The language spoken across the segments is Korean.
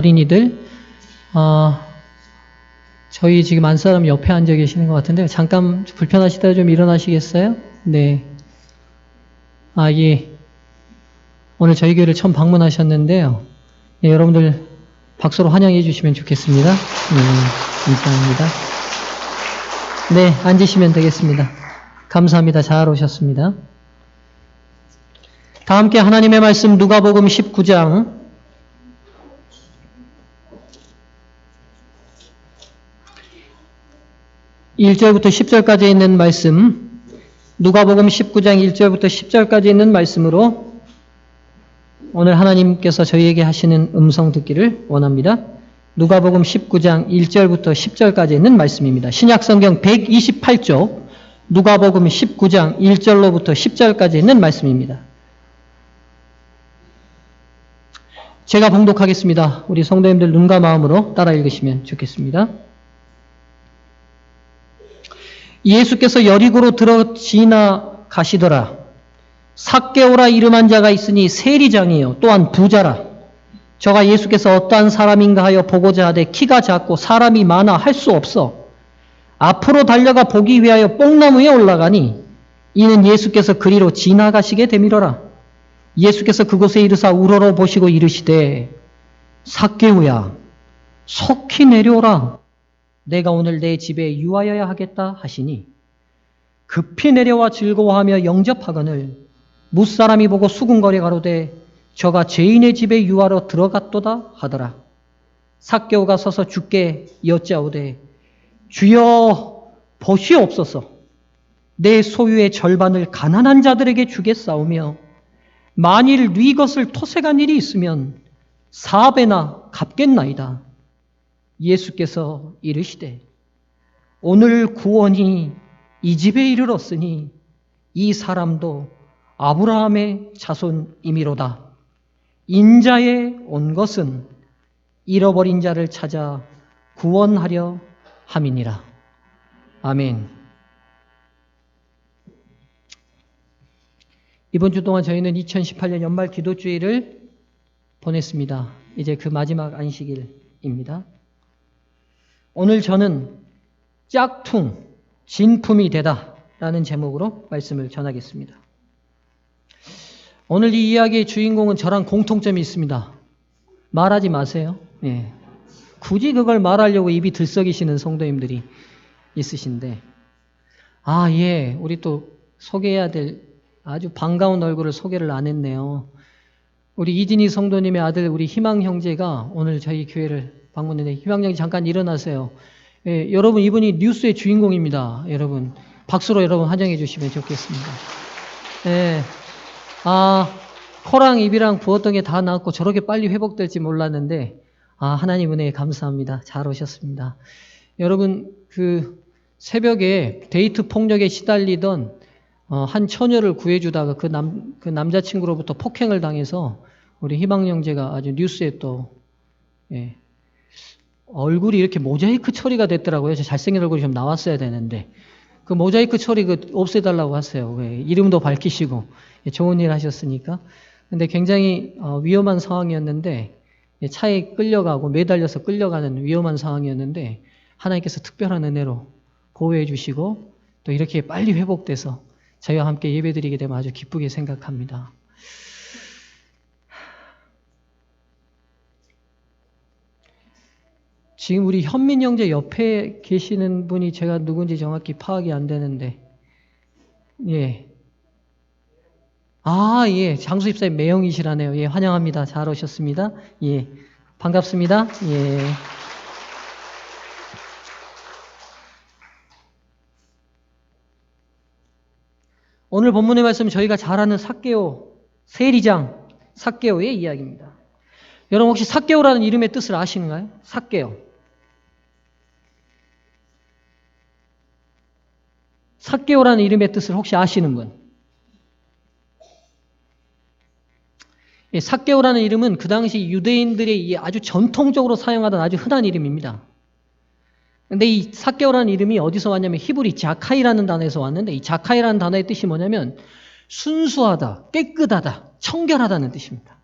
어린이들, 저희 지금 안사람 옆에 앉아 계시는 것 같은데 잠깐 불편하시다 좀 일어나시겠어요? 네. 예. 오늘 저희 교회를 처음 방문하셨는데요. 예, 여러분들 박수로 환영해 주시면 좋겠습니다. 감사합니다. 네, 앉으시면 되겠습니다. 감사합니다. 잘 오셨습니다. 다 함께 하나님의 말씀 누가복음 19장 1절부터 10절까지 있는 말씀, 누가복음 19장 1절부터 10절까지 있는 말씀으로 오늘 하나님께서 저희에게 하시는 음성 듣기를 원합니다. 누가복음 19장 1절부터 10절까지 있는 말씀입니다. 신약성경 128쪽 누가복음 19장 1절로부터 10절까지 있는 말씀입니다. 제가 봉독하겠습니다. 우리 성도님들 눈과 마음으로 따라 읽으시면 좋겠습니다. 예수께서 여리고로 들어 지나가시더라. 삭개오라 이름한 자가 있으니 세리장이요 또한 부자라. 저가 예수께서 어떠한 사람인가 하여 보고자 하되 키가 작고 사람이 많아 할 수 없어 앞으로 달려가 보기 위하여 뽕나무에 올라가니 이는 예수께서 그리로 지나가시게 되밀어라. 예수께서 그곳에 이르사 우러러 보시고 이르시되 삭개오야 속히 내려오라. 내가 오늘 내 집에 유하여야 하겠다 하시니 급히 내려와 즐거워하며 영접하거늘 무사람이 보고 수군거려 가로되 저가 죄인의 집에 유하러 들어갔도다 하더라. 삭개오가 서서 주께 여짜오되 주여 보시옵소서. 내 소유의 절반을 가난한 자들에게 주겠사오며 만일 네 것을 토색한 일이 있으면 4배나 갚겠나이다. 예수께서 이르시되 오늘 구원이 이 집에 이르렀으니 이 사람도 아브라함의 자손이미로다. 인자에 온 것은 잃어버린 자를 찾아 구원하려 함이니라. 아멘. 이번 주 동안 저희는 2018년 연말 기도주일을 보냈습니다. 이제 그 마지막 안식일입니다. 오늘 저는 짝퉁, 진품이 되다 라는 제목으로 말씀을 전하겠습니다. 오늘 이 이야기의 주인공은 저랑 공통점이 있습니다. 말하지 마세요. 예. 굳이 그걸 말하려고 입이 들썩이시는 성도님들이 있으신데 예, 우리 또 소개해야 될 아주 반가운 얼굴을 소개를 안 했네요. 우리 이진희 성도님의 아들 우리 희망 형제가 오늘 저희 교회를 방문했는데 희망 형제 잠깐 일어나세요. 예, 여러분 이분이 뉴스의 주인공입니다. 여러분 박수로 여러분 환영해 주시면 좋겠습니다. 예, 코랑 입이랑 부었던 게 다 나았고 저렇게 빨리 회복될지 몰랐는데 하나님 은혜에 감사합니다. 잘 오셨습니다. 여러분 그 새벽에 데이트 폭력에 시달리던 한 처녀를 구해주다가 그 남자친구로부터 폭행을 당해서 우리 희망 형제가 아주 뉴스에 또 얼굴이 이렇게 모자이크 처리가 됐더라고요. 잘생긴 얼굴이 좀 나왔어야 되는데 그 모자이크 처리 없애달라고 하세요. 이름도 밝히시고 좋은 일 하셨으니까. 근데 굉장히 위험한 상황이었는데 차에 끌려가고 매달려서 끌려가는 위험한 상황이었는데 하나님께서 특별한 은혜로 보호해 주시고 또 이렇게 빨리 회복돼서 저희와 함께 예배드리게 되면 아주 기쁘게 생각합니다. 지금 우리 현민 형제 옆에 계시는 분이 제가 누군지 정확히 파악이 안 되는데, 예. 예. 장수 입사의 매형이시라네요. 예, 환영합니다. 잘 오셨습니다. 예. 반갑습니다. 예. 오늘 본문의 말씀은 저희가 잘 아는 삭개오, 세리장, 삭개오의 이야기입니다. 여러분 혹시 삭개오라는 이름의 뜻을 아시는가요? 삭개오. 삭개오라는 이름의 뜻을 혹시 아시는 분? 삭개오라는 이름은 그 당시 유대인들이 아주 전통적으로 사용하던 아주 흔한 이름입니다. 근데 이 삭개오라는 이름이 어디서 왔냐면 히브리 자카이라는 단어에서 왔는데 이 자카이라는 단어의 뜻이 뭐냐면 순수하다, 깨끗하다, 청결하다는 뜻입니다.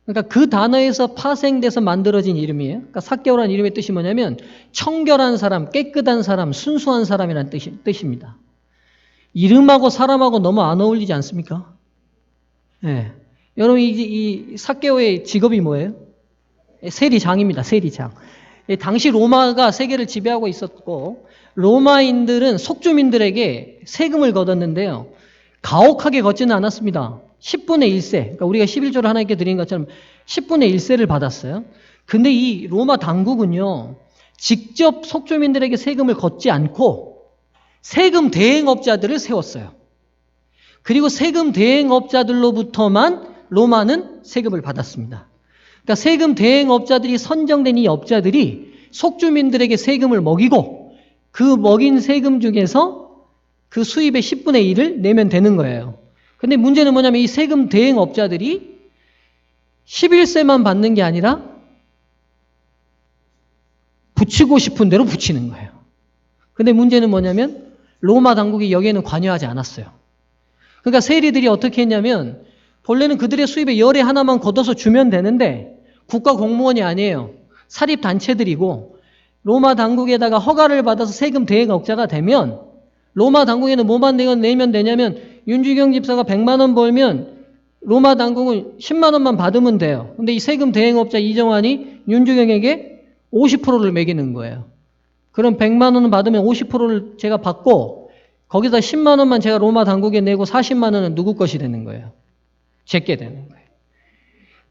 그러니까 그 단어에서 파생돼서 만들어진 이름이에요. 그러니까 삭개오라는 이름의 뜻이 뭐냐면 청결한 사람, 깨끗한 사람, 순수한 사람이라는 뜻입니다. 이름하고 사람하고 너무 안 어울리지 않습니까? 네. 여러분 이 삭개오의 직업이 뭐예요? 세리장입니다. 세리장. 당시 로마가 세계를 지배하고 있었고 로마인들은 속주민들에게 세금을 걷었는데요. 가혹하게 걷지는 않았습니다. 10분의 1세, 그러니까 우리가 11조를 하나님께 드린 것처럼 10분의 1세를 받았어요. 근데 이 로마 당국은요, 직접 속주민들에게 세금을 걷지 않고 세금 대행업자들을 세웠어요. 그리고 세금 대행업자들로부터만 로마는 세금을 받았습니다. 그러니까 세금 대행업자들이 선정된 이 업자들이 속주민들에게 세금을 먹이고 그 먹인 세금 중에서 그 수입의 10분의 1을 내면 되는 거예요. 근데 문제는 뭐냐면 이 세금 대행업자들이 11세만 받는 게 아니라 붙이고 싶은 대로 붙이는 거예요. 근데 문제는 뭐냐면 로마 당국이 여기에는 관여하지 않았어요. 그러니까 세리들이 어떻게 했냐면 본래는 그들의 수입의 열의 하나만 걷어서 주면 되는데 국가 공무원이 아니에요. 사립단체들이고 로마 당국에다가 허가를 받아서 세금 대행업자가 되면 로마 당국에는 뭐만 내면 되냐면 윤주경 집사가 100만 원 벌면 로마 당국은 10만 원만 받으면 돼요. 근데 이 세금 대행업자 이정환이 윤주경에게 50%를 매기는 거예요. 그럼 100만 원을 받으면 50%를 제가 받고 거기다 10만 원만 제가 로마 당국에 내고 40만 원은 누구 것이 되는 거예요? 제게 되는 거예요.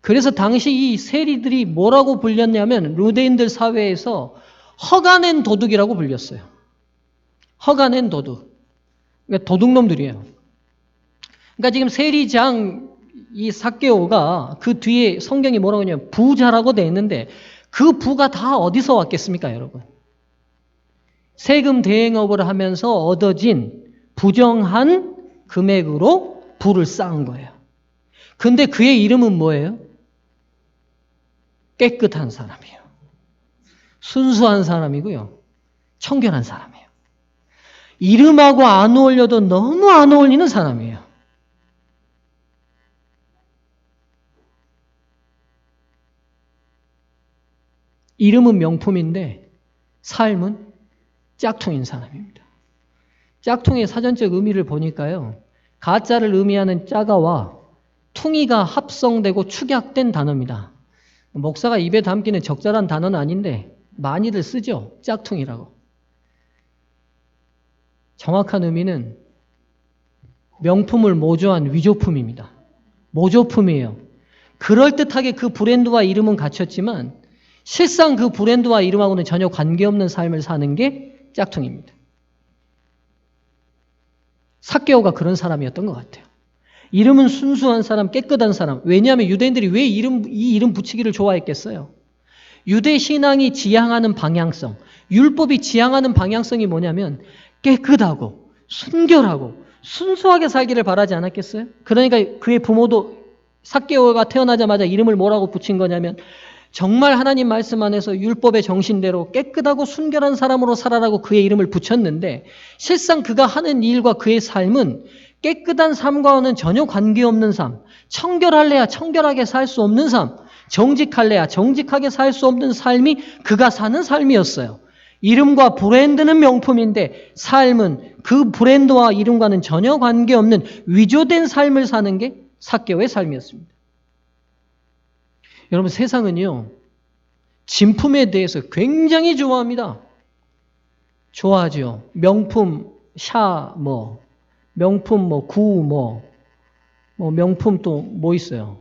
그래서 당시 이 세리들이 뭐라고 불렸냐면 유대인들 사회에서 허가낸 도둑이라고 불렸어요. 허가낸 도둑. 그러니까 도둑놈들이에요. 그러니까 지금 세리장 이 삭개오가 그 뒤에 성경이 뭐라고 하냐면 부자라고 돼 있는데 그 부가 다 어디서 왔겠습니까, 여러분? 세금 대행업을 하면서 얻어진 부정한 금액으로 부를 쌓은 거예요. 근데 그의 이름은 뭐예요? 깨끗한 사람이에요. 순수한 사람이고요. 청결한 사람이에요. 이름하고 안 어울려도 너무 안 어울리는 사람이에요. 이름은 명품인데 삶은 짝퉁인 사람입니다. 짝퉁의 사전적 의미를 보니까요. 가짜를 의미하는 짜가와 퉁이가 합성되고 축약된 단어입니다. 목사가 입에 담기는 적절한 단어는 아닌데 많이들 쓰죠. 짝퉁이라고. 정확한 의미는 명품을 모조한 위조품입니다. 모조품이에요. 그럴듯하게 그 브랜드와 이름은 갖췄지만 실상 그 브랜드와 이름하고는 전혀 관계없는 삶을 사는 게 짝퉁입니다. 삭개오가 그런 사람이었던 것 같아요. 이름은 순수한 사람, 깨끗한 사람. 왜냐하면 유대인들이 왜 이 이름 붙이기를 좋아했겠어요? 유대 신앙이 지향하는 방향성, 율법이 지향하는 방향성이 뭐냐면 깨끗하고 순결하고 순수하게 살기를 바라지 않았겠어요? 그러니까 그의 부모도 삭개오가 태어나자마자 이름을 뭐라고 붙인 거냐면 정말 하나님 말씀 안에서 율법의 정신대로 깨끗하고 순결한 사람으로 살아라고 그의 이름을 붙였는데 실상 그가 하는 일과 그의 삶은 깨끗한 삶과는 전혀 관계없는 삶, 청결할래야 청결하게 살 수 없는 삶, 정직할래야 정직하게 살 수 없는 삶이 그가 사는 삶이었어요. 이름과 브랜드는 명품인데 삶은 그 브랜드와 이름과는 전혀 관계없는 위조된 삶을 사는 게 삭개오의 삶이었습니다. 여러분 세상은요. 진품에 대해서 굉장히 좋아합니다. 좋아하죠. 명품 샤 명품 구 명품 또 뭐 있어요?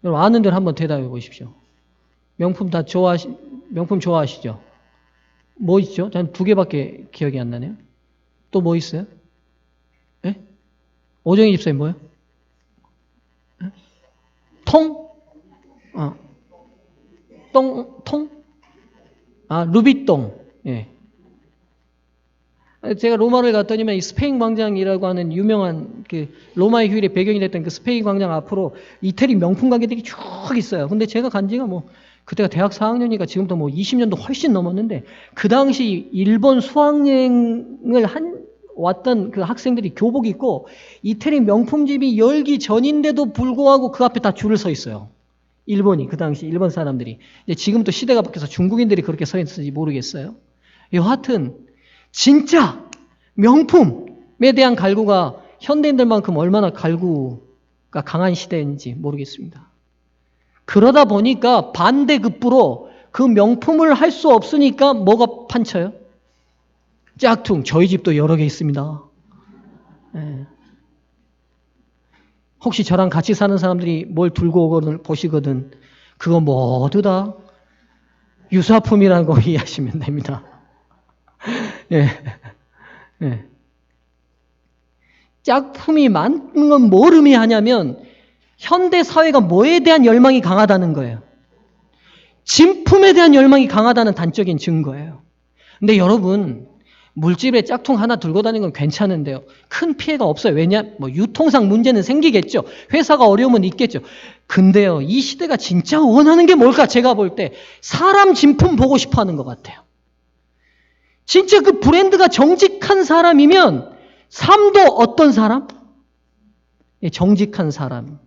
여러분 아는 대로 한번 대답해 보십시오. 명품 명품 좋아하시죠? 뭐 있죠? 전 2개밖에 기억이 안 나네요. 또 뭐 있어요? 예? 오정희 집사님 뭐요? 예? 통? 통? 루비똥. 예. 제가 로마를 갔더니만 이 스페인 광장이라고 하는 유명한 그 로마의 휴일의 배경이 됐던 그 스페인 광장 앞으로 이태리 명품 가게들이 쭉 있어요. 근데 제가 간 지가 그때가 대학 4학년이니까 지금도 20년도 훨씬 넘었는데 그 당시 일본 수학여행을 왔던 그 학생들이 교복 입고 이태리 명품집이 열기 전인데도 불구하고 그 앞에 다 줄을 서 있어요. 일본이, 그 당시 일본 사람들이. 이제 지금 또 시대가 바뀌어서 중국인들이 그렇게 서 있는지 모르겠어요. 여하튼, 진짜 명품에 대한 갈구가 현대인들만큼 얼마나 갈구가 강한 시대인지 모르겠습니다. 그러다 보니까 반대급부로 그 명품을 할 수 없으니까 뭐가 판쳐요? 짝퉁. 저희 집도 여러 개 있습니다. 네. 혹시 저랑 같이 사는 사람들이 뭘 들고 오거든 보시거든 그거 모두 다 유사품이라고 이해하시면 됩니다. 예. 예. 짝품이 많은 건 뭘 의미하냐면 현대 사회가 뭐에 대한 열망이 강하다는 거예요. 진품에 대한 열망이 강하다는 단적인 증거예요. 근데 여러분, 물집에 짝퉁 하나 들고 다니는 건 괜찮은데요. 큰 피해가 없어요. 왜냐? 유통상 문제는 생기겠죠. 회사가 어려움은 있겠죠. 근데요, 이 시대가 진짜 원하는 게 뭘까? 제가 볼 때 사람 진품 보고 싶어 하는 것 같아요. 진짜 그 브랜드가 정직한 사람이면 삶도 어떤 사람? 정직한 사람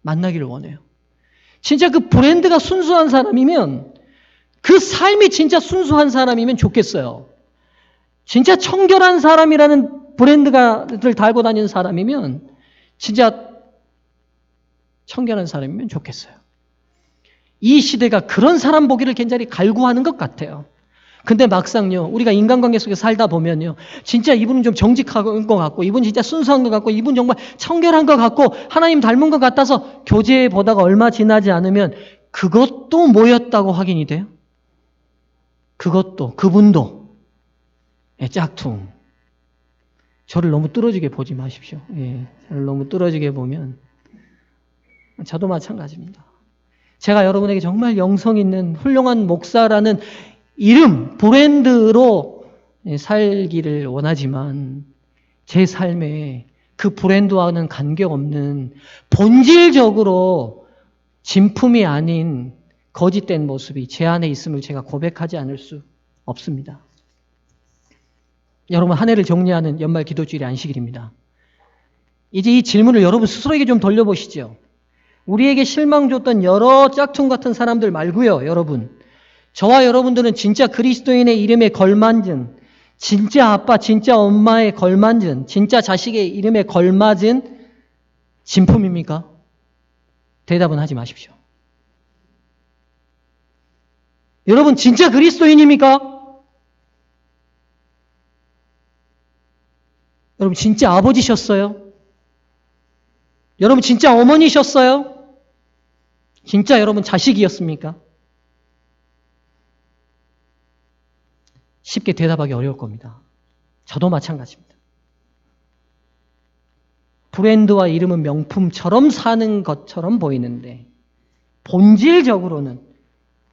만나기를 원해요. 진짜 그 브랜드가 순수한 사람이면 그 삶이 진짜 순수한 사람이면 좋겠어요. 진짜 청결한 사람이라는 브랜드를 달고 다니는 사람이면 진짜 청결한 사람이면 좋겠어요. 이 시대가 그런 사람 보기를 굉장히 갈구하는 것 같아요. 근데 막상요, 우리가 인간관계 속에 살다 보면요, 진짜 이분은 좀 정직한 것 같고, 이분 진짜 순수한 것 같고, 이분 정말 청결한 것 같고, 하나님 닮은 것 같아서 교제 보다가 얼마 지나지 않으면 그것도 뭐였다고 확인이 돼요? 그것도, 그분도 짝퉁. 저를 너무 뚫어지게 보지 마십시오. 저를 너무 뚫어지게 보면 저도 마찬가지입니다. 제가 여러분에게 정말 영성 있는 훌륭한 목사라는 이름, 브랜드로 살기를 원하지만 제 삶에 그 브랜드와는 관계없는 본질적으로 진품이 아닌 거짓된 모습이 제 안에 있음을 제가 고백하지 않을 수 없습니다. 여러분, 한 해를 정리하는 연말 기도주일의 안식일입니다. 이제 이 질문을 여러분 스스로에게 좀 돌려보시죠. 우리에게 실망 줬던 여러 짝퉁 같은 사람들 말고요, 여러분. 저와 여러분들은 진짜 그리스도인의 이름에 걸맞은, 진짜 아빠, 진짜 엄마에 걸맞은, 진짜 자식의 이름에 걸맞은 진품입니까? 대답은 하지 마십시오. 여러분, 진짜 그리스도인입니까? 여러분, 진짜 아버지셨어요? 여러분, 진짜 어머니셨어요? 진짜 여러분 자식이었습니까? 쉽게 대답하기 어려울 겁니다. 저도 마찬가지입니다. 브랜드와 이름은 명품처럼 사는 것처럼 보이는데 본질적으로는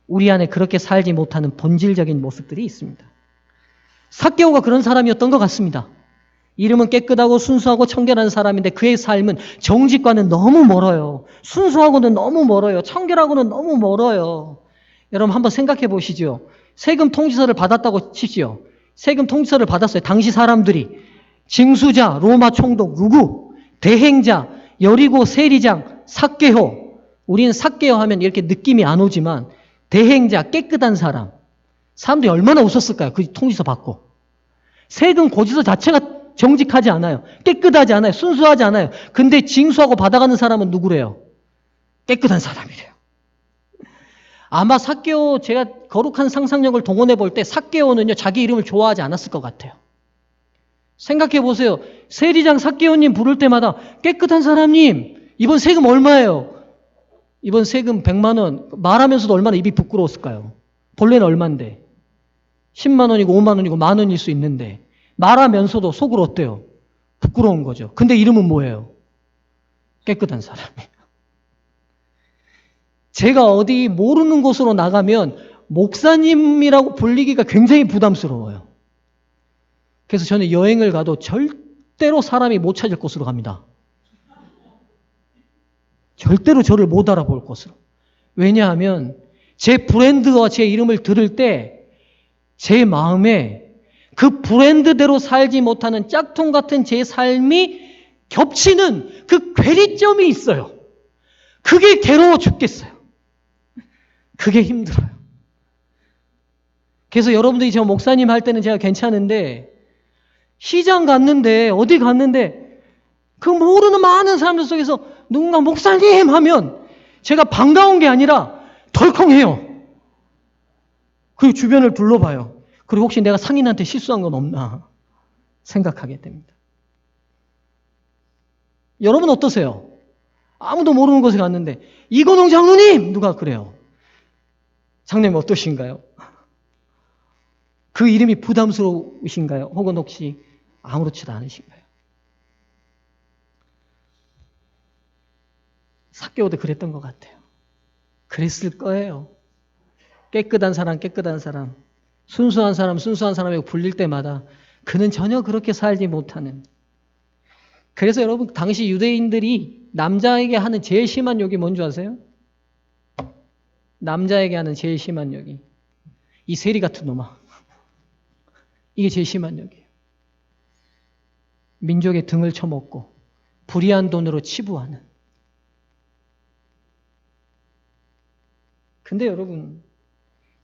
우리 안에 그렇게 살지 못하는 본질적인 모습들이 있습니다. 삭개오가 그런 사람이었던 것 같습니다. 이름은 깨끗하고 순수하고 청결한 사람인데 그의 삶은 정직과는 너무 멀어요. 순수하고는 너무 멀어요. 청결하고는 너무 멀어요. 여러분 한번 생각해 보시죠. 세금 통지서를 받았다고 치시오. 세금 통지서를 받았어요. 당시 사람들이. 징수자, 로마 총독, 누구? 대행자, 여리고 세리장, 삭개오. 우리는 삭개오 하면 이렇게 느낌이 안 오지만 대행자, 깨끗한 사람. 사람들이 얼마나 웃었을까요? 그 통지서 받고. 세금 고지서 자체가 정직하지 않아요. 깨끗하지 않아요. 순수하지 않아요. 근데 징수하고 받아가는 사람은 누구래요? 깨끗한 사람이래요. 아마 삭개오, 제가 거룩한 상상력을 동원해 볼 때 삭개오는요, 자기 이름을 좋아하지 않았을 것 같아요. 생각해 보세요. 세리장 삭개오님 부를 때마다 깨끗한 사람님, 이번 세금 얼마예요? 이번 세금 100만 원. 말하면서도 얼마나 입이 부끄러웠을까요? 본래는 얼만데? 10만 원이고 5만 원이고 만 원일 수 있는데 말하면서도 속으로 어때요? 부끄러운 거죠. 근데 이름은 뭐예요? 깨끗한 사람이에요. 제가 어디 모르는 곳으로 나가면 목사님이라고 불리기가 굉장히 부담스러워요. 그래서 저는 여행을 가도 절대로 사람이 못 찾을 곳으로 갑니다. 절대로 저를 못 알아볼 곳으로. 왜냐하면 제 브랜드와 제 이름을 들을 때 제 마음에 그 브랜드대로 살지 못하는 짝퉁 같은 제 삶이 겹치는 그 괴리점이 있어요. 그게 괴로워 죽겠어요. 그게 힘들어요. 그래서 여러분들이 저 목사님 할 때는 제가 괜찮은데 시장 갔는데 어디 갔는데 그 모르는 많은 사람들 속에서 누군가 목사님 하면 제가 반가운 게 아니라 덜컹해요. 그리고 주변을 둘러봐요. 그리고 혹시 내가 상인한테 실수한 건 없나 생각하게 됩니다. 여러분 어떠세요? 아무도 모르는 곳에 갔는데 이건웅 장로님! 누가 그래요? 장로님 어떠신가요? 그 이름이 부담스러우신가요? 혹은 혹시 아무렇지도 않으신가요? 삭개오도 그랬던 것 같아요. 그랬을 거예요. 깨끗한 사람, 깨끗한 사람, 순수한 사람, 순수한 사람이고 불릴 때마다 그는 전혀 그렇게 살지 못하는. 그래서 여러분 당시 유대인들이 남자에게 하는 제일 심한 욕이 뭔지 아세요? 남자에게 하는 제일 심한 욕이 이 세리 같은 놈아. 이게 제일 심한 욕이에요. 민족의 등을 쳐먹고 불의한 돈으로 치부하는. 근데 여러분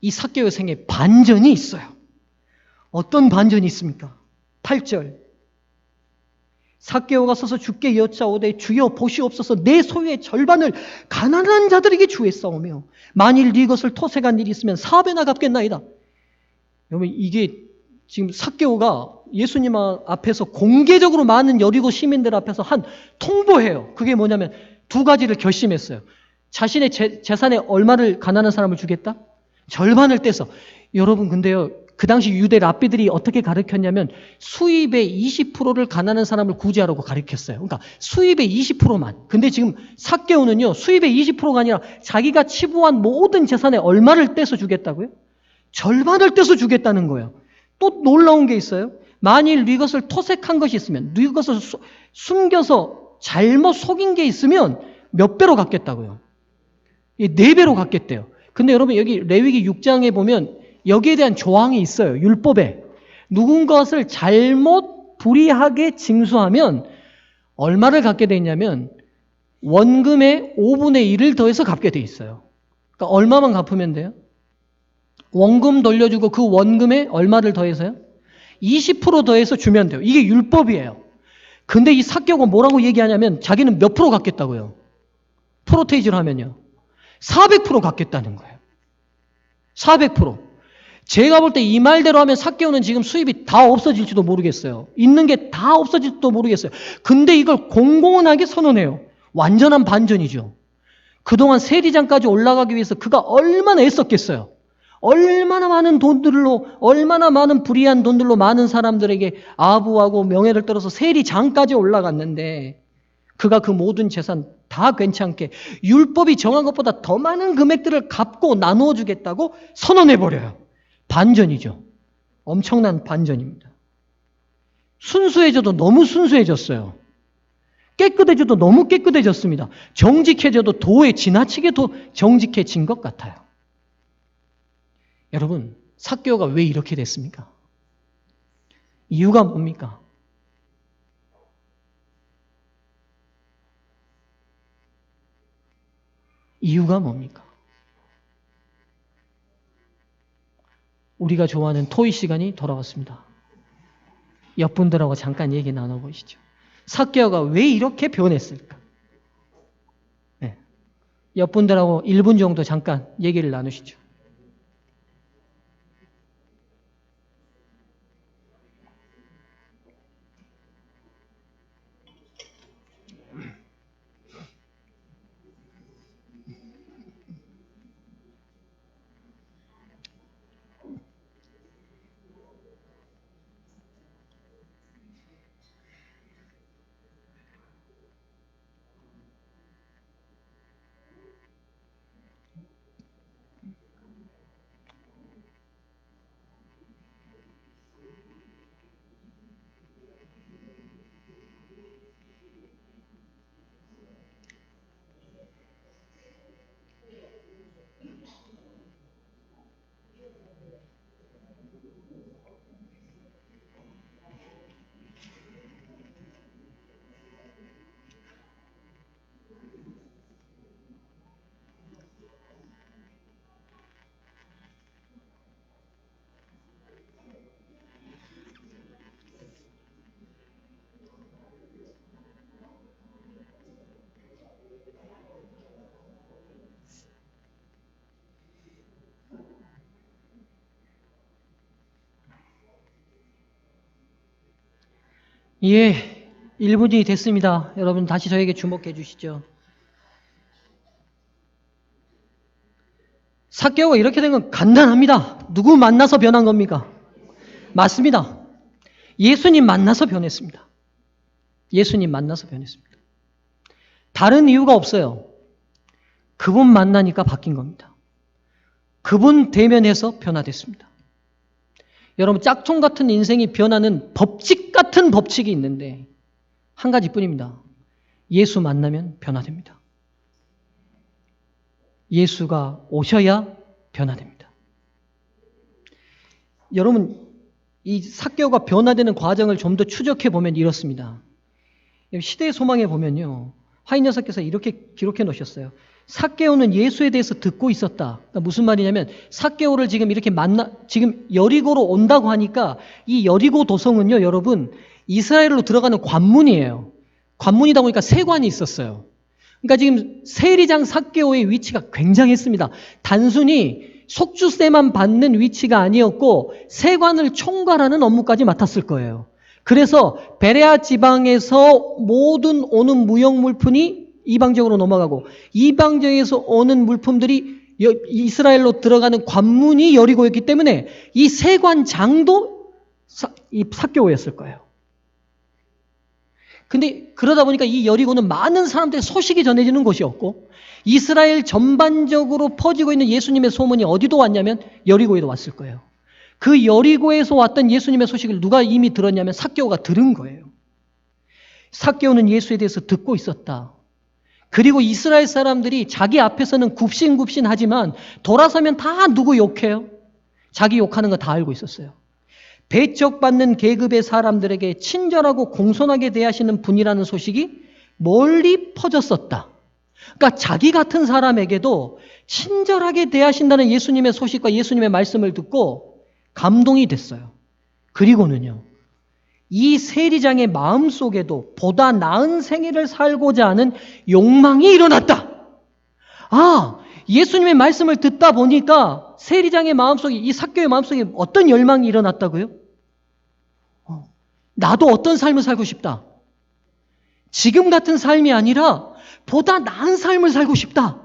이 삭개오 생에 반전이 있어요. 어떤 반전이 있습니까? 8절 삭개오가 서서 주께 여짜오되 주여 보시옵소서 내 소유의 절반을 가난한 자들에게 주했사오며 만일 네 것을 토색한 일이 있으면 4배나 갚겠나이다. 여러분 이게 지금 삭개오가 예수님 앞에서 공개적으로 많은 여리고 시민들 앞에서 한 통보해요. 그게 뭐냐면 두 가지를 결심했어요. 자신의 재산의 얼마를 가난한 사람을 주겠다? 절반을 떼서. 여러분 근데요. 그 당시 유대 랍비들이 어떻게 가르쳤냐면 수입의 20%를 가난한 사람을 구제하라고 가르쳤어요. 그러니까 수입의 20%만. 근데 지금 삭개오는요. 수입의 20%가 아니라 자기가 치부한 모든 재산의 얼마를 떼서 주겠다고요? 절반을 떼서 주겠다는 거예요. 또 놀라운 게 있어요. 만일 네 것을 토색한 것이 있으면 네 것을 숨겨서 잘못 속인 게 있으면 몇 배로 갚겠다고요. 4배로 갚겠대요. 근데 여러분 여기 레위기 6장에 보면 여기에 대한 조항이 있어요. 율법에. 누군가를 잘못 불의하게 징수하면 얼마를 갚게 돼 있냐면 원금의 5분의 1을 더해서 갚게 돼 있어요. 그러니까 얼마만 갚으면 돼요? 원금 돌려주고 그 원금에 얼마를 더해서요? 20% 더해서 주면 돼요. 이게 율법이에요. 근데 이 삭개오가 뭐라고 얘기하냐면 자기는 몇 프로 갚겠다고요? 프로테이즈를 하면요. 400% 갚겠다는 거예요. 400%. 제가 볼 때 이 말대로 하면 삭개오는 지금 수입이 다 없어질지도 모르겠어요. 있는 게 다 없어질지도 모르겠어요. 근데 이걸 공공하게 선언해요. 완전한 반전이죠. 그동안 세리장까지 올라가기 위해서 그가 얼마나 애썼겠어요. 얼마나 많은 돈들로, 얼마나 많은 불의한 돈들로 많은 사람들에게 아부하고 명예를 떨어서 세리장까지 올라갔는데 그가 그 모든 재산 다 괜찮게 율법이 정한 것보다 더 많은 금액들을 갚고 나누어 주겠다고 선언해버려요. 반전이죠. 엄청난 반전입니다. 순수해져도 너무 순수해졌어요. 깨끗해져도 너무 깨끗해졌습니다. 정직해져도 도에 지나치게 더 정직해진 것 같아요. 여러분, 삭개오가 왜 이렇게 됐습니까? 이유가 뭡니까? 이유가 뭡니까? 우리가 좋아하는 토의 시간이 돌아왔습니다. 옆분들하고 잠깐 얘기 나눠보시죠. 삭개오가 왜 이렇게 변했을까? 네. 옆분들하고 1분 정도 잠깐 얘기를 나누시죠. 예, 1분이 됐습니다. 여러분 다시 저에게 주목해 주시죠. 삭개오가 이렇게 된 건 간단합니다. 누구 만나서 변한 겁니까? 맞습니다. 예수님 만나서 변했습니다. 예수님 만나서 변했습니다. 다른 이유가 없어요. 그분 만나니까 바뀐 겁니다. 그분 대면해서 변화됐습니다. 여러분 짝퉁 같은 인생이 변하는 법칙 같은 법칙이 있는데 한 가지뿐입니다. 예수 만나면 변화됩니다. 예수가 오셔야 변화됩니다. 여러분 이 삭개오가 변화되는 과정을 좀 더 추적해 보면 이렇습니다. 시대의 소망에 보면요. 화인여사께서 이렇게 기록해 놓으셨어요. 삭개오는 예수에 대해서 듣고 있었다. 그러니까 무슨 말이냐면 삭개오를 지금 이렇게 지금 여리고로 온다고 하니까 이 여리고 도성은요, 여러분 이스라엘로 들어가는 관문이에요. 관문이다 보니까 세관이 있었어요. 그러니까 지금 세리장 삭개오의 위치가 굉장했습니다. 단순히 속주세만 받는 위치가 아니었고 세관을 총괄하는 업무까지 맡았을 거예요. 그래서 베레아 지방에서 모든 오는 무역 물품이 이방 지역으로 넘어가고 이방 지역에서 오는 물품들이 이스라엘로 들어가는 관문이 여리고였기 때문에 이 세관장도 이 삭개오였을 거예요. 근데 그러다 보니까 이 여리고는 많은 사람들의 소식이 전해지는 곳이었고 이스라엘 전반적으로 퍼지고 있는 예수님의 소문이 어디도 왔냐면 여리고에도 왔을 거예요. 그 여리고에서 왔던 예수님의 소식을 누가 이미 들었냐면 삭개오가 들은 거예요. 삭개오는 예수에 대해서 듣고 있었다. 그리고 이스라엘 사람들이 자기 앞에서는 굽신굽신하지만 돌아서면 다 누구 욕해요? 자기 욕하는 거 다 알고 있었어요. 배척받는 계급의 사람들에게 친절하고 공손하게 대하시는 분이라는 소식이 멀리 퍼졌었다. 그러니까 자기 같은 사람에게도 친절하게 대하신다는 예수님의 소식과 예수님의 말씀을 듣고 감동이 됐어요. 그리고는요, 이 세리장의 마음속에도 보다 나은 생애를 살고자 하는 욕망이 일어났다. 아, 예수님의 말씀을 듣다 보니까 세리장의 마음속에, 이 삭개오의 마음속에 어떤 열망이 일어났다고요? 나도 어떤 삶을 살고 싶다. 지금 같은 삶이 아니라 보다 나은 삶을 살고 싶다.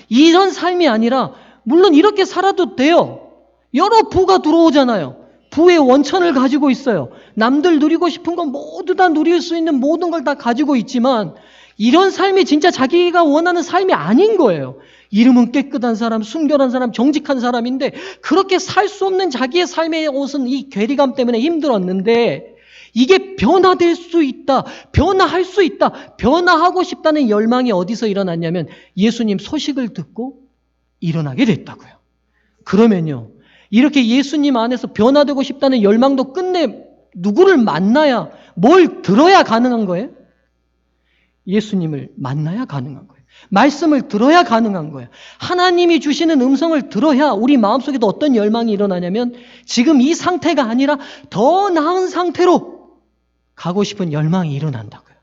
이런 삶이 아니라 물론 이렇게 살아도 돼요. 여러 부가 들어오잖아요. 부의 원천을 가지고 있어요. 남들 누리고 싶은 건 모두 다 누릴 수 있는 모든 걸 다 가지고 있지만 이런 삶이 진짜 자기가 원하는 삶이 아닌 거예요. 이름은 깨끗한 사람, 순결한 사람, 정직한 사람인데 그렇게 살 수 없는 자기의 삶의 옷은 이 괴리감 때문에 힘들었는데 이게 변화될 수 있다, 변화할 수 있다, 변화하고 싶다는 열망이 어디서 일어났냐면 예수님 소식을 듣고 일어나게 됐다고요. 그러면요, 이렇게 예수님 안에서 변화되고 싶다는 열망도 끝내 누구를 만나야, 뭘 들어야 가능한 거예요? 예수님을 만나야 가능한 거예요. 말씀을 들어야 가능한 거예요. 하나님이 주시는 음성을 들어야 우리 마음속에도 어떤 열망이 일어나냐면 지금 이 상태가 아니라 더 나은 상태로 가고 싶은 열망이 일어난다고요.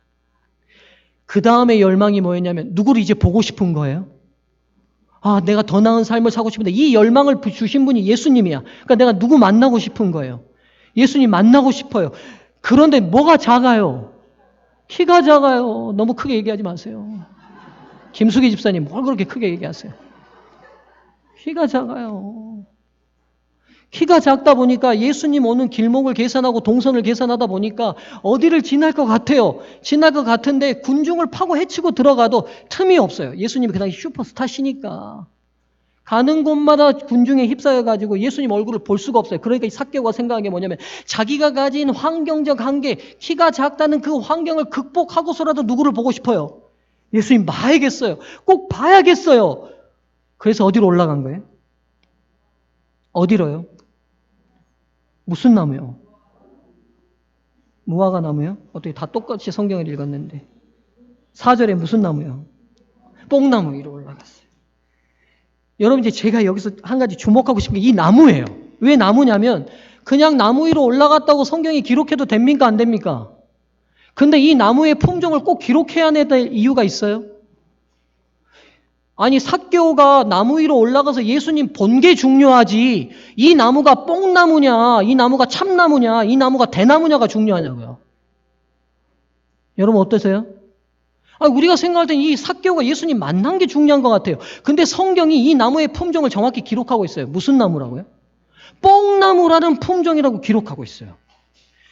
그 다음에 열망이 뭐였냐면 누구를 이제 보고 싶은 거예요. 아, 내가 더 나은 삶을 살고 싶은데 이 열망을 주신 분이 예수님이야. 그러니까 내가 누구 만나고 싶은 거예요. 예수님 만나고 싶어요. 그런데 뭐가 작아요? 키가 작아요. 너무 크게 얘기하지 마세요. 김숙희 집사님 뭘 그렇게 크게 얘기하세요? 키가 작아요. 키가 작다 보니까 예수님 오는 길목을 계산하고 동선을 계산하다 보니까 어디를 지날 것 같아요. 지날 것 같은데 군중을 파고 헤치고 들어가도 틈이 없어요. 예수님이 그 당시 슈퍼스타시니까. 가는 곳마다 군중에 휩싸여가지고 예수님 얼굴을 볼 수가 없어요. 그러니까 이 삭개오가 생각한 게 뭐냐면 자기가 가진 환경적 한계, 키가 작다는 그 환경을 극복하고서라도 누구를 보고 싶어요. 예수님 봐야겠어요. 꼭 봐야겠어요. 그래서 어디로 올라간 거예요? 어디로요? 무슨 나무요? 무화과 나무요? 어떻게 다 똑같이 성경을 읽었는데 4절에 무슨 나무요? 뽕나무 위로 올라갔어요. 여러분 이제 제가 여기서 한 가지 주목하고 싶은 게 이 나무예요. 왜 나무냐면 그냥 나무 위로 올라갔다고 성경이 기록해도 됩니까? 안 됩니까? 근데 이 나무의 품종을 꼭 기록해야 될 이유가 있어요. 아니 삭개오가 나무 위로 올라가서 예수님 본 게 중요하지 이 나무가 뽕나무냐 이 나무가 참나무냐 이 나무가 대나무냐가 중요하냐고요. 여러분 어떠세요? 우리가 생각할 땐 이 삭개오가 예수님 만난 게 중요한 것 같아요. 근데 성경이 이 나무의 품종을 정확히 기록하고 있어요. 무슨 나무라고요? 뽕나무라는 품종이라고 기록하고 있어요.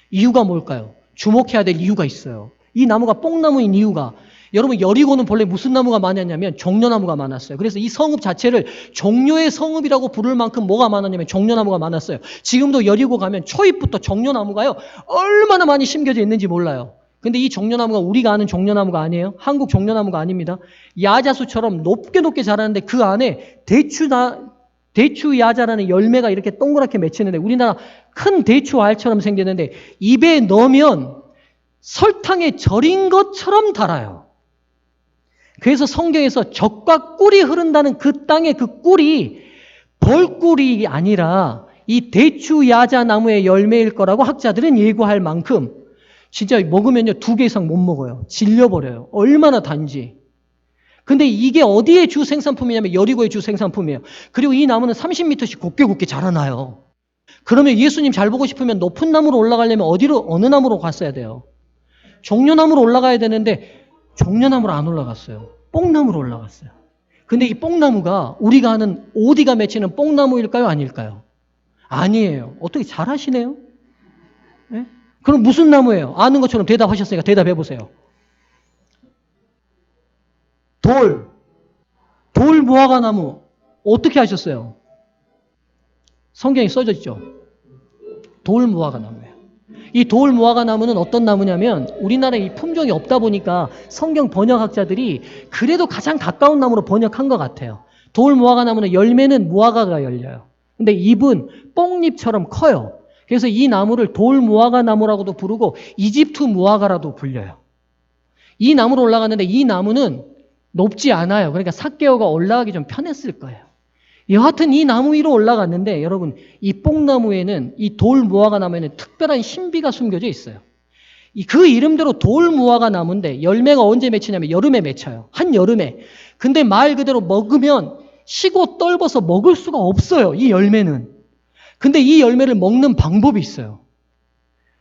이유가 뭘까요? 주목해야 될 이유가 있어요. 이 나무가 뽕나무인 이유가, 여러분 여리고는 본래 무슨 나무가 많았냐면 종려나무가 많았어요. 그래서 이 성읍 자체를 종려의 성읍이라고 부를 만큼 뭐가 많았냐면 종려나무가 많았어요. 지금도 여리고 가면 초입부터 종려나무가요 얼마나 많이 심겨져 있는지 몰라요. 근데 이 종려나무가 우리가 아는 종려나무가 아니에요. 한국 종려나무가 아닙니다. 야자수처럼 높게 높게 자라는데 그 안에 대추 야자라는 열매가 이렇게 동그랗게 맺히는데, 우리나라 큰 대추 알처럼 생겼는데 입에 넣으면 설탕에 절인 것처럼 달아요. 그래서 성경에서 젖과 꿀이 흐른다는 그 땅의 그 꿀이 벌꿀이 아니라 이 대추 야자 나무의 열매일 거라고 학자들은 예고할 만큼, 진짜 먹으면요 2개 이상 못 먹어요. 질려버려요. 얼마나 단지. 근데 이게 어디의 주 생산품이냐면 여리고의 주 생산품이에요. 그리고 이 나무는 30m씩 곱게 자라나요. 그러면 예수님 잘 보고 싶으면 높은 나무로 올라가려면 어느 나무로 갔어야 돼요? 종려나무로 올라가야 되는데 종려나무로 안 올라갔어요. 뽕나무로 올라갔어요. 근데 이 뽕나무가 우리가 아는 오디가 맺히는 뽕나무일까요? 아닐까요? 아니에요. 어떻게 잘 아시네요? 네? 그럼 무슨 나무예요? 아는 것처럼 대답하셨으니까 대답해 보세요. 돌 무화과 나무. 어떻게 하셨어요? 성경에 써져 있죠. 돌 무화과 나무예요. 이 돌 무화과 나무는 어떤 나무냐면, 우리나라에 이 품종이 없다 보니까 성경 번역학자들이 그래도 가장 가까운 나무로 번역한 것 같아요. 돌 무화과 나무는 열매는 무화과가 열려요. 근데 잎은 뽕잎처럼 커요. 그래서 이 나무를 돌 무화과 나무라고도 부르고 이집트 무화과라도 불려요. 이 나무로 올라갔는데 이 나무는 높지 않아요. 그러니까 삭개오가 올라가기 좀 편했을 거예요. 여하튼 이 나무 위로 올라갔는데, 여러분 이 뽕나무에는, 이 돌 무화과 나무에는 특별한 신비가 숨겨져 있어요. 그 이름대로 돌 무화과 나무인데 열매가 언제 맺히냐면 여름에 맺혀요. 한여름에. 근데 말 그대로 먹으면 시고 떨궈서 먹을 수가 없어요. 이 열매는. 근데 이 열매를 먹는 방법이 있어요.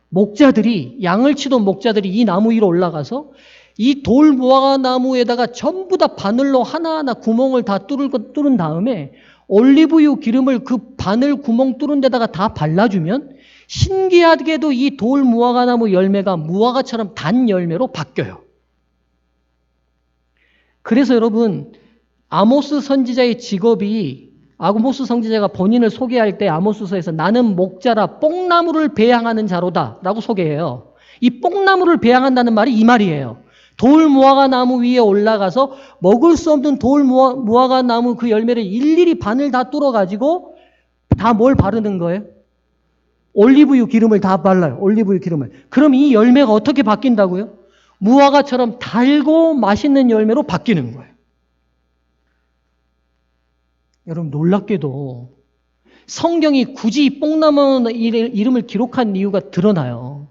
목자들이, 양을 치던 목자들이 이 나무 위로 올라가서 이 돌 무화과 나무에다가 전부 다 바늘로 하나하나 구멍을 다 뚫은 다음에 올리브유 기름을 그 바늘 구멍 뚫은 데다가 다 발라주면 신기하게도 이 돌 무화과 나무 열매가 무화과처럼 단 열매로 바뀌어요. 그래서 여러분, 아모스 선지자의 직업이, 아모스 선지자가 본인을 소개할 때 아모스서에서 나는 목자라 뽕나무를 배양하는 자로다 라고 소개해요. 이 뽕나무를 배양한다는 말이 이 말이에요. 돌 무화과 나무 위에 올라가서 먹을 수 없는 돌 무화과 나무 그 열매를 일일이 바늘 다 뚫어가지고 다 뭘 바르는 거예요? 올리브유 기름을 다 발라요. 올리브유 기름을. 그럼 이 열매가 어떻게 바뀐다고요? 무화과처럼 달고 맛있는 열매로 바뀌는 거예요. 여러분 놀랍게도 성경이 굳이 뽕나무 이름을 기록한 이유가 드러나요.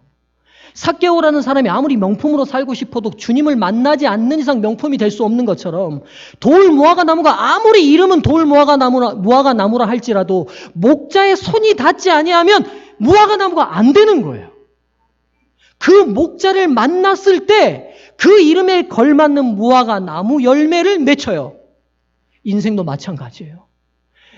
삭개오라는 사람이 아무리 명품으로 살고 싶어도 주님을 만나지 않는 이상 명품이 될 수 없는 것처럼, 돌 무화과 나무가 아무리 이름은 돌 무화과 나무라 할지라도 목자의 손이 닿지 아니하면 무화과 나무가 안 되는 거예요. 그 목자를 만났을 때 그 이름에 걸맞는 무화과 나무 열매를 맺혀요. 인생도 마찬가지예요.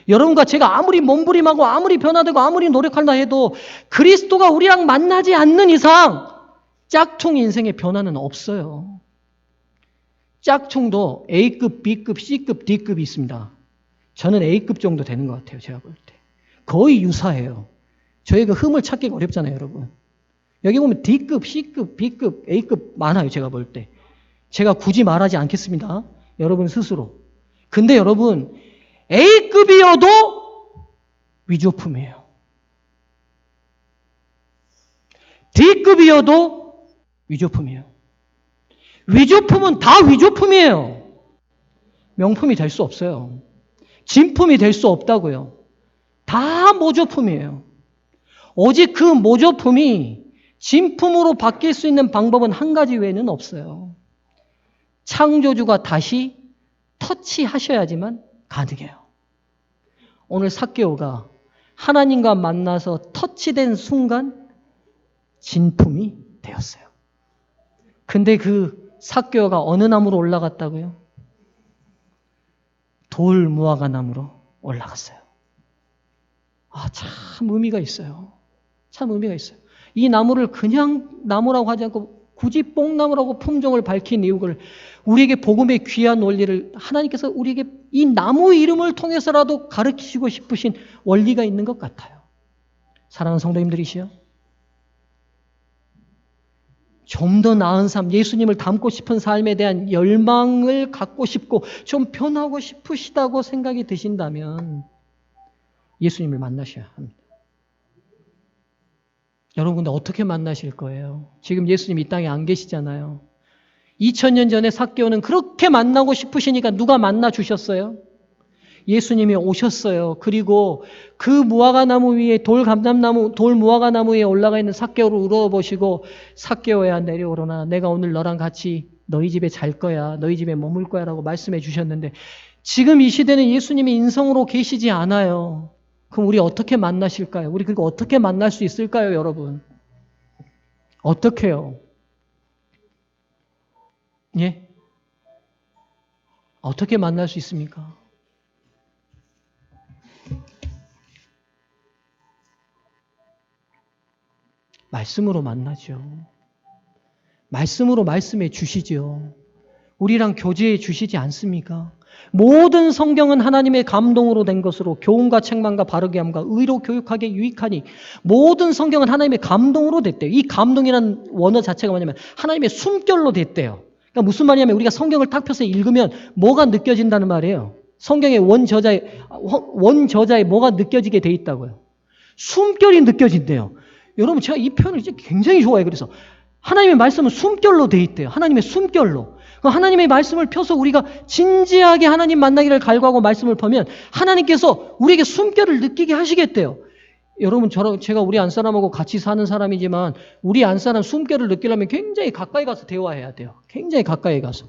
여러분과 제가 아무리 몸부림하고 아무리 변화되고 아무리 노력한다 해도 그리스도가 우리랑 만나지 않는 이상 짝퉁 인생의 변화는 없어요. 짝퉁도 A급, B급, C급, D급이 있습니다. 저는 A급 정도 되는 것 같아요. 제가 볼 때. 거의 유사해요. 저희가 흠을 찾기가 어렵잖아요, 여러분. 여기 보면 D급, C급, B급, A급 많아요. 제가 볼 때. 제가 굳이 말하지 않겠습니다. 여러분 스스로. 근데 여러분 A급이어도 위조품이에요. D급이어도 위조품이에요. 위조품은 다 위조품이에요. 명품이 될 수 없어요. 진품이 될 수 없다고요. 다 모조품이에요. 오직 그 모조품이 진품으로 바뀔 수 있는 방법은 한 가지 외에는 없어요. 창조주가 다시 터치하셔야지만 가능해요. 오늘 삭개오가 하나님과 만나서 터치된 순간 진품이 되었어요. 근데 그 삭개오가 어느 나무로 올라갔다고요? 돌 무화과 나무로 올라갔어요. 아, 참 의미가 있어요. 참 의미가 있어요. 이 나무를 그냥 나무라고 하지 않고 굳이 뽕나무라고 품종을 밝힌 이유를, 우리에게 복음의 귀한 원리를 하나님께서 우리에게 이 나무 이름을 통해서라도 가르치시고 싶으신 원리가 있는 것 같아요. 사랑하는 성도님들이시여, 좀 더 나은 삶, 예수님을 닮고 싶은 삶에 대한 열망을 갖고 싶고 좀 변하고 싶으시다고 생각이 드신다면 예수님을 만나셔야 합니다. 여러분, 근데 어떻게 만나실 거예요? 지금 예수님 이 땅에 안 계시잖아요. 2000년 전에 삭개오는 그렇게 만나고 싶으시니까 누가 만나 주셨어요? 예수님이 오셨어요. 그리고 그 무화과나무 위에 돌 무화과나무 위에 올라가 있는 삭개오를 울어보시고, 삭개오야 내려오너라. 내가 오늘 너랑 같이 너희 집에 잘 거야. 너희 집에 머물 거야 라고 말씀해 주셨는데, 지금 이 시대는 예수님이 인성으로 계시지 않아요. 그럼 우리 어떻게 만나실까요? 우리 그리고 어떻게 만날 수 있을까요, 여러분? 어떻게요? 예? 어떻게 만날 수 있습니까? 말씀으로 만나죠. 말씀으로 말씀해 주시죠. 우리랑 교제해 주시지 않습니까? 모든 성경은 하나님의 감동으로 된 것으로 교훈과 책망과 바르게 함과 의로 교육하게 유익하니, 모든 성경은 하나님의 감동으로 됐대요. 이 감동이라는 원어 자체가 뭐냐면 하나님의 숨결로 됐대요. 그러니까 무슨 말이냐면 우리가 성경을 딱 펴서 읽으면 뭐가 느껴진다는 말이에요. 성경의 원저자에 뭐가 느껴지게 돼 있다고요. 숨결이 느껴진대요. 여러분, 제가 이 표현을 이제 굉장히 좋아해요. 그래서 하나님의 말씀은 숨결로 돼 있대요. 하나님의 숨결로. 하나님의 말씀을 펴서 우리가 진지하게 하나님 만나기를 갈구하고 말씀을 펴면 하나님께서 우리에게 숨결을 느끼게 하시겠대요. 여러분, 제가 우리 안사람하고 같이 사는 사람이지만 우리 안사람 숨결을 느끼려면 굉장히 가까이 가서 대화해야 돼요. 굉장히 가까이 가서.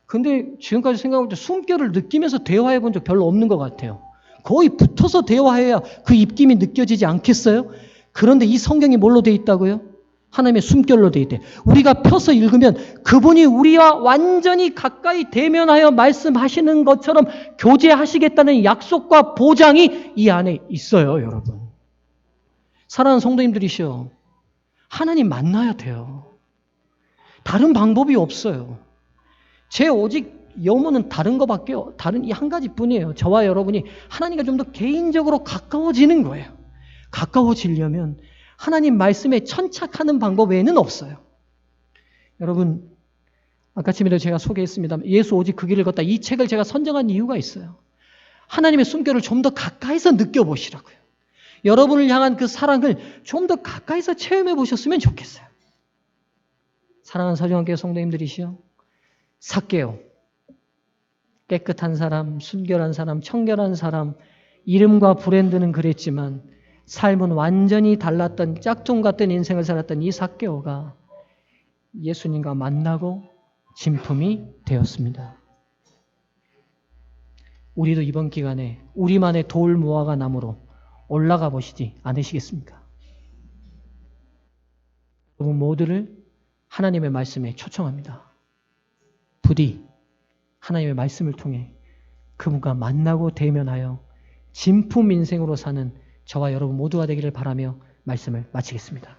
근데 지금까지 생각해볼 때 숨결을 느끼면서 대화해 본 적 별로 없는 것 같아요. 거의 붙어서 대화해야 그 입김이 느껴지지 않겠어요? 그런데 이 성경이 뭘로 돼 있다고요? 하나님의 숨결로 돼 있대. 우리가 펴서 읽으면 그분이 우리와 완전히 가까이 대면하여 말씀하시는 것처럼 교제하시겠다는 약속과 보장이 이 안에 있어요, 여러분. 사랑하는 성도님들이시여, 하나님 만나야 돼요. 다른 방법이 없어요. 제 오직 염원은 다른 이 한 가지뿐이에요. 저와 여러분이 하나님과 좀 더 개인적으로 가까워지는 거예요. 가까워지려면 하나님 말씀에 천착하는 방법 외에는 없어요. 여러분, 아까쯤에도 제가 소개했습니다. 예수 오직 그 길을 걷다. 이 책을 제가 선정한 이유가 있어요. 하나님의 숨결을 좀 더 가까이서 느껴보시라고요. 여러분을 향한 그 사랑을 좀 더 가까이서 체험해 보셨으면 좋겠어요. 사랑하는 서정환교회 성도님들이시여, 삭개오, 깨끗한 사람, 순결한 사람, 청결한 사람, 이름과 브랜드는 그랬지만 삶은 완전히 달랐던 짝퉁 같은 인생을 살았던 이 삭개오가 예수님과 만나고 진품이 되었습니다. 우리도 이번 기간에 우리만의 돌 무화과 나무로 올라가 보시지 않으시겠습니까? 여러분 모두를 하나님의 말씀에 초청합니다. 부디 하나님의 말씀을 통해 그분과 만나고 대면하여 진품 인생으로 사는 저와 여러분 모두가 되기를 바라며 말씀을 마치겠습니다.